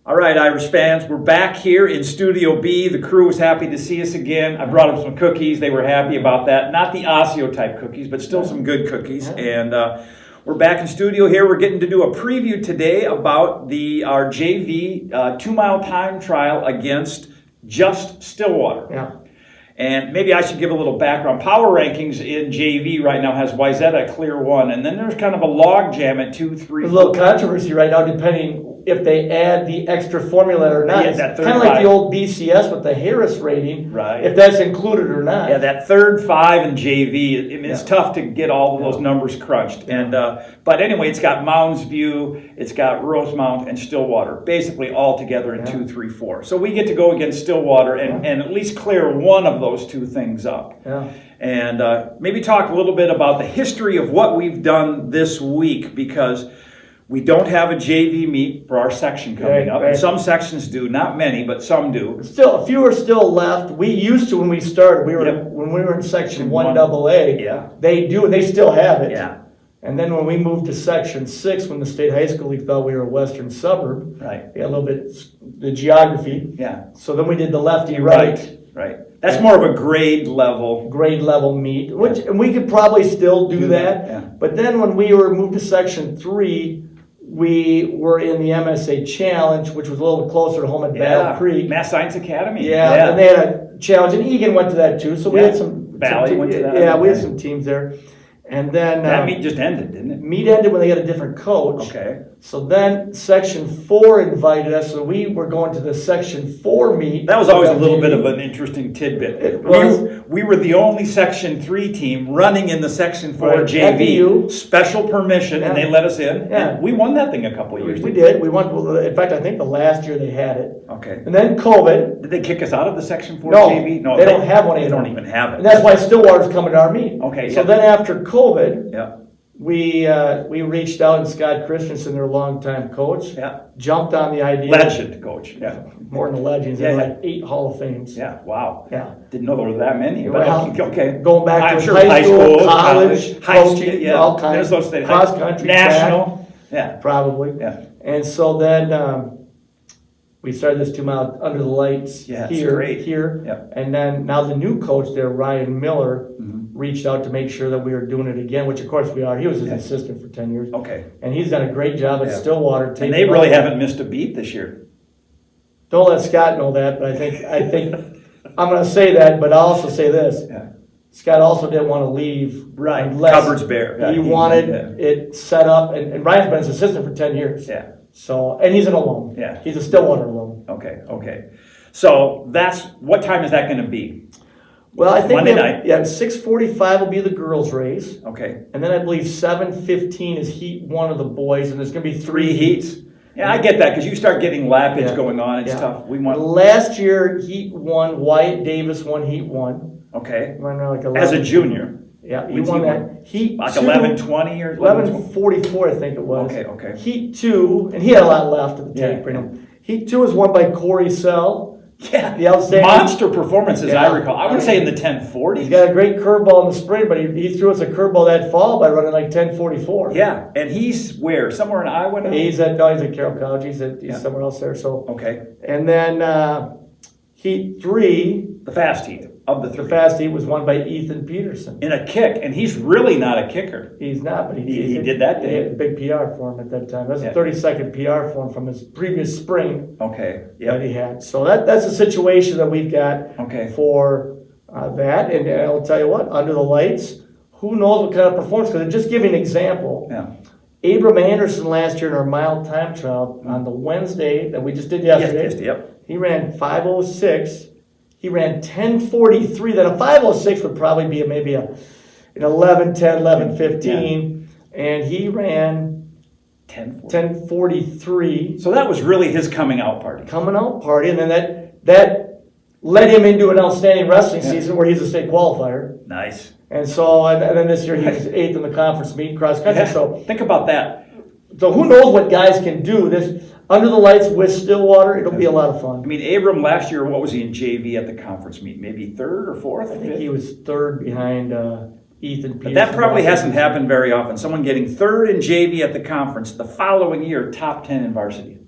All right, Irish fans, we're back here in Studio B. The crew was happy to see us again. I brought them some cookies. They were happy about that. Not the Osseo type cookies, but still some good cookies. And we're back in studio here. We're getting to do a preview today about our JV 2-mile time trial against Just Stillwater. Yeah. And maybe I should give a little background. Power rankings in JV right now has Wayzata clear 1, and then there's kind of a log jam at 2, 3. There's a little controversy right now, depending if they add the extra formula or not. Yeah, it's that kind of like the old BCS with the Harris rating, right? If that's included or not. Yeah, that third 5 in JV. I mean, it's tough to get all of those numbers crunched. And but anyway, it's got Mounds View, it's got Rosemount, and Stillwater, basically all together in 2, 3, 4. So we get to go against Stillwater and at least clear one of those two things up. Yeah. And maybe talk a little bit about the history of what we've done this week, because we don't have a JV meet for our section coming up. And some sections do, not many, but some do. Still, a few are still left. We used to when we started. When we were in section 1AA. Yeah. They do, and they still have it. Yeah. And then when we moved to section 6, when the state high school league thought we were a western suburb, right? We had a little bit the geography. Yeah. So then we did the lefty right. Right. That's more of a grade level meet, which and we could probably still do that. Yeah. But then when we were moved to section 3, we were in the MSA Challenge, which was a little closer to home at Battle Creek. Mass Science Academy. Yeah, and they had a challenge, and Egan went to that too. So we had some. Valley went to that. Yeah, we had some teams there. And then that meet just ended, didn't it? Meet ended when they got a different coach. Okay. So then Section 4 invited us, so we were going to the Section 4 meet. That was always a little bit of an interesting tidbit. We were the only Section 3 team running in the Section 4 JV. Special permission, and they let us in. Yeah. And we won that thing a couple of years. We did. We won. In fact, I think the last year they had it. Okay. And then COVID. Did they kick us out of the Section 4 no, JV? No, they don't have one anymore. anymore. They don't even have it. And that's why Stillwater's coming to our meet. Okay. So then after COVID, yeah. we reached out, and Scott Christensen, their longtime coach, jumped on the idea. Legend coach, more than the legends. There were like 8 Hall of Fames. Yeah, wow. Yeah. Didn't know there were that many. Well, but okay. Going back to high school, college, coaching, all kinds. Cross country, national. Track, probably. Yeah. And so then we started this 2-mile under the lights here. Yeah. And then now the new coach there, Ryan Miller, reached out to make sure that we were doing it again, which of course we are. He was his assistant for 10 years. Okay. And he's done a great job at Stillwater. And they really haven't missed a beat this year. Don't let Scott know that, but I think I'm going to say that, but I'll also say this. Yeah. Scott also didn't want to leave. Right. Cupboard's bare. He wanted it set up, and Ryan's been his assistant for 10 years. Yeah. So, and he's an alum. Yeah. He's a Stillwater alum. Okay. So what time is that going to be? Well, I think Monday night. Yeah, 6:45 will be the girls' race. Okay. And then I believe 7:15 is heat 1 of the boys, and there's going to be 3 heats. Yeah, I get that, because you start getting lappage going on. It's tough. Last year, heat 1, Wyatt Davis won heat 1. Okay. Like as a junior. Yeah, he won that. Heat like 2, 11:20 or 11:44, I think it was. Okay. Heat 2, and he had a lot left at the tank. Heat 2 is won by Corey Sell. Yeah, the outstanding monster performances, I recall. I would say in the 1040s. He's got a great curveball in the spring, but he threw us a curveball that fall by running like 1044. Yeah, and he's where? Somewhere in Iowa now? He's at Carroll College. He's somewhere else there. So and then heat 3, the fast heat of the 3. The fast heat was won by Ethan Peterson in a kick, and he's really not a kicker. He's not, but he did that day. He had a big PR for him at that time. That was a 30-second PR for him from his previous spring. Okay. That he had. So that's a situation that we've got for that. And I'll tell you what, under the lights, who knows what kind of performance? Because just give you an example. Yeah. Abram Anderson last year in our mile time trial on the Wednesday that we just did yesterday. He ran 5:06. He ran 10:43. Then a 5:06 would probably be maybe an 11:10, 11:15, and he ran 10:43. So that was really his coming out party. And then that led him into an outstanding wrestling season where he's a state qualifier. Nice. And so, and then this year he was 8th in the conference meet cross country. So think about that. So who knows what guys can do? This under the lights with Stillwater, it'll be a lot of fun. I mean, Abram last year, what was he in JV at the conference meet? Maybe 3rd or 4th? I think he was 3rd behind Ethan Peterson. But that probably hasn't happened very often. Someone getting 3rd in JV at the conference, the following year, top 10 in varsity.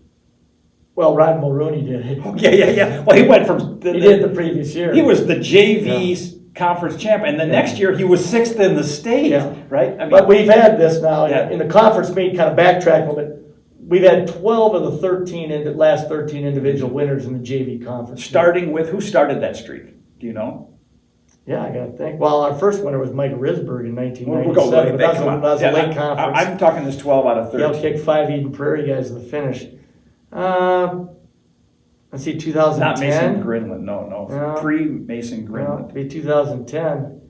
Well, Ryan Mulrooney did it. Yeah. Well, he went from He did the previous year. He was the JV's conference champ, and the next year he was 6th in the state, right? I mean, but we've had this now in the conference meet. Kind of backtrack a little bit. We've had 12 of the 13 in the last 13 individual winners in the JV conference. Starting with who started that streak? Do you know? Yeah, I got to think. Well, our first winner was Mike Risberg in 1997. We'll go that was a late conference. I'm talking this 12 out of 13. He'll kick 5 Eden Prairie guys to the finish. Let's see, 2010. Not Mason Grinland, no. Pre-Mason Grinland. No, be 2010.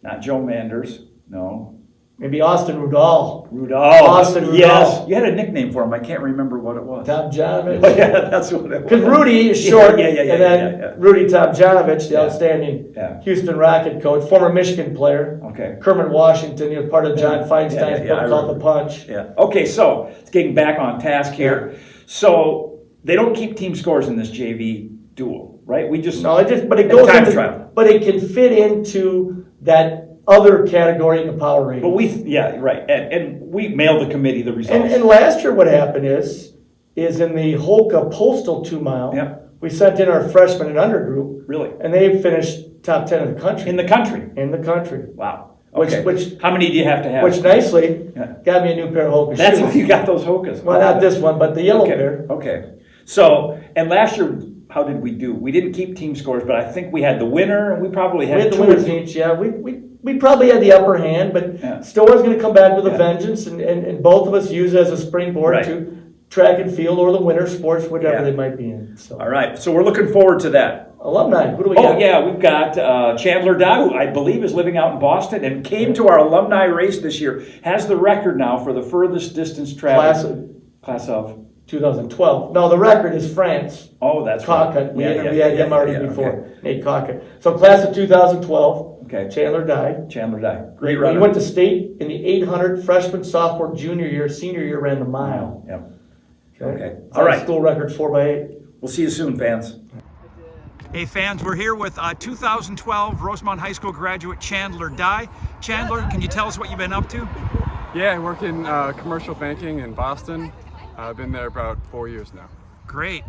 Not Joe Manders, no. Maybe Austin Rudall. Austin Rudall. Yes. You had a nickname for him. I can't remember what it was. Tomjanovich. Oh, yeah, that's what it was. Because Rudy is short. Yeah. And then Rudy Tomjanovich, the outstanding Houston Rocket coach, former Michigan player. Okay. Kermit Washington, he was part of John Feinstein's book called The Punch. Yeah. Okay, so it's getting back on task here. So they don't keep team scores in this JV duel, right? But it goes into trial. But it can fit into that other category in the power rating. But and we mailed the committee the results. And last year what happened is in the Holka Postal 2 mile, we sent in our freshman and under group. Really? And they finished top 10 in the country. In the country? In the country. Wow. Okay. Which how many do you have to have? Which nicely got me a new pair of Hoka shoes. That's how you got those Hokas. Well, not this one, but the yellow pair. Okay. So, and last year, how did we do? We didn't keep team scores, but I think we had the winner, and we probably had the winners each. Yeah, we probably had the upper hand, but Stower's going to come back with a vengeance, and both of us use it as a springboard to track and field or the winter sports, whatever they might be in. So. All right, so we're looking forward to that. Alumni, who do we got? Oh, yeah, we've got Chandler Dye, who I believe is living out in Boston and came to our alumni race this year, has the record now for the furthest distance travel. Class of 2012. No, the record is France. Oh, that's Cockett. Right. We had him already before. Okay. Nate Cockett. So class of 2012. Okay. Chandler Dye. Great runner. He went to state in the 800 freshman, sophomore, junior year, senior year, ran the mile. Yep. Okay. All right. School record 4x8. We'll see you soon, fans. Hey fans, we're here with 2012 Rosemont High School graduate Chandler Dye. Chandler, can you tell us what you've been up to? Yeah, I work in commercial banking in Boston. I've been there about 4 years now. Great.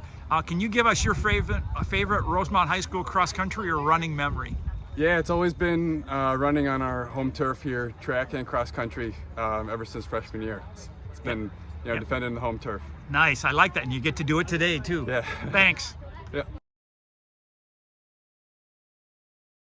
Can you give us your favorite Rosemont High School cross country or running memory? Yeah, it's always been running on our home turf here, track and cross country, ever since freshman year. It's been defending the home turf. Nice, I like that, and you get to do it today too. Yeah. Thanks. Yeah.